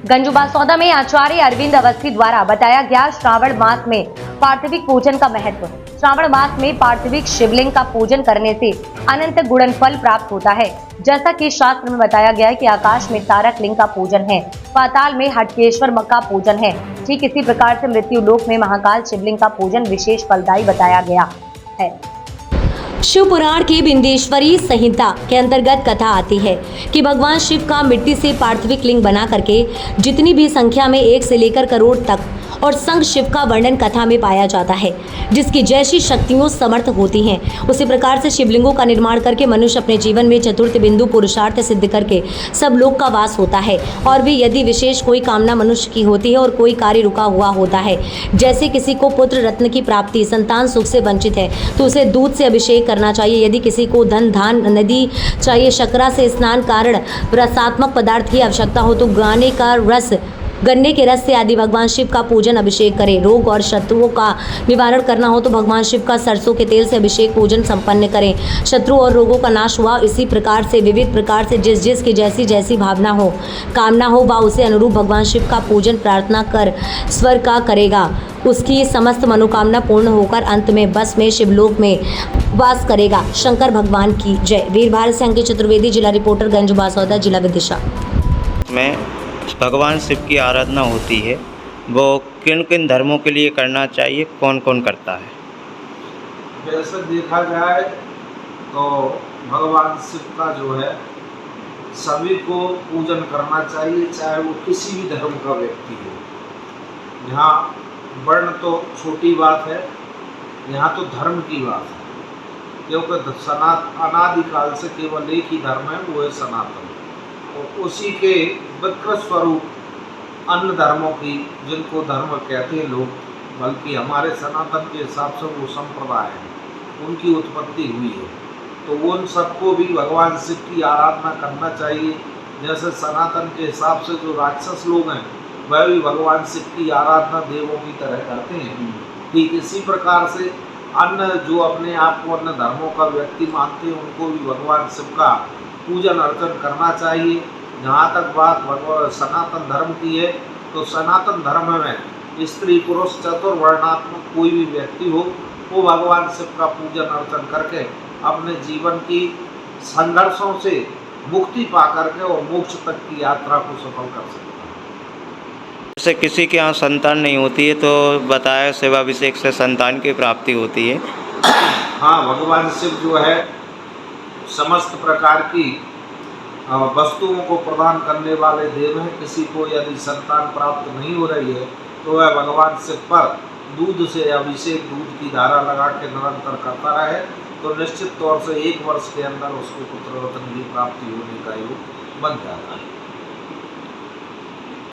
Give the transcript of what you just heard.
गंजुबासौदा में आचार्य अरविंद अवस्थी द्वारा बताया गया श्रावण मास में पार्थिविक पूजन का महत्व। श्रावण मास में पार्थिविक शिवलिंग का पूजन करने से अनंत गुणनफल प्राप्त होता है। जैसा कि शास्त्र में बताया गया है कि आकाश में तारक लिंग का पूजन है, पाताल में हटकेश्वर का पूजन है, ठीक इसी प्रकार से मृत्यु लोक में महाकाल शिवलिंग का पूजन विशेष फलदायी बताया गया है। शिव पुराण की बिंदेश्वरी संहिता के अंतर्गत कथा आती है कि भगवान शिव का मिट्टी से पार्थिविक लिंग बना करके जितनी भी संख्या में 1 से लेकर करोड़ तक और संग शिव का वर्णन कथा में पाया जाता है, जिसकी जैसी शक्तियों समर्थ होती हैं, उसी प्रकार से शिवलिंगों का निर्माण करके मनुष्य अपने जीवन में चतुर्थ बिंदु पुरुषार्थ सिद्ध करके सब लोक का वास होता है। और भी यदि विशेष कोई कामना मनुष्य की होती है और कोई कार्य रुका हुआ होता है, जैसे किसी को पुत्र रत्न की प्राप्ति, संतान सुख से वंचित है, तो उसे दूध से अभिषेक करना चाहिए। यदि किसी को धन धान नदी चाहिए, शकरा से स्नान, कारण रसात्मक पदार्थ की आवश्यकता हो तो गन्ने के रस से आदि भगवान शिव का पूजन अभिषेक करें। रोग और शत्रुओं का निवारण करना हो तो भगवान शिव का सरसों के तेल से अभिषेक पूजन संपन्न करें। शत्रु और रोगों का नाश हुआ। इसी प्रकार से विविध प्रकार से जिस की जैसी भावना हो, कामना हो, वह उसे अनुरूप भगवान शिव का पूजन प्रार्थना कर स्वर का करेगा। उसकी समस्त मनोकामना पूर्ण होकर अंत में बस में शिवलोक में वास करेगा। शंकर भगवान की जय। वीर भारत से अंकित चतुर्वेदी, जिला रिपोर्टर, गंजुबासौदा, जिला विदिशा। में भगवान शिव की आराधना होती है, वो किन किन धर्मों के लिए करना चाहिए, कौन कौन करता है? वैसे देखा जाए तो भगवान शिव का जो है सभी को पूजन करना चाहिए, चाहे वो किसी भी धर्म का व्यक्ति हो। यहाँ वर्ण तो छोटी बात है, यहाँ तो धर्म की बात है, क्योंकि अनादिकाल से केवल एक ही धर्म है, वो है सनातन। और उसी के विकृत स्वरूप अन्य धर्मों की, जिनको धर्म कहते हैं लोग, बल्कि हमारे सनातन के हिसाब से वो संप्रदाय है, उनकी उत्पत्ति हुई है, तो उन सबको भी भगवान शिव की आराधना करना चाहिए। जैसे सनातन के हिसाब से जो राक्षस लोग हैं वह भी भगवान शिव की आराधना देवों की तरह करते हैं। ठीक इसी प्रकार से अन्य जो अपने आप को अन्य धर्मों का व्यक्ति मानते हैं, उनको भी भगवान शिव का पूजन अर्चन करना चाहिए। जहाँ तक बात सनातन धर्म की है, तो सनातन धर्म में स्त्री पुरुष चतुर्वर्णात्मक कोई भी व्यक्ति हो, वो भगवान शिव का पूजन अर्चन करके अपने जीवन की संघर्षों से मुक्ति पा करके और मोक्ष तक की यात्रा को सफल कर सकता है। जैसे किसी के यहाँ संतान नहीं होती है तो बताया शिवाभिषेक से संतान की प्राप्ति होती है। हाँ, भगवान शिव जो है समस्त प्रकार की वस्तुओं को प्रदान करने वाले देव हैं। किसी को यदि संतान प्राप्त नहीं हो रही है तो वह भगवान शिव पर दूध से अभिषेक, दूध की धारा लगा के निरंतर करता रहे, तो निश्चित तौर से 1 वर्ष के अंदर उसको पुत्र रत्न की प्राप्ति होने का योग बन जाता है।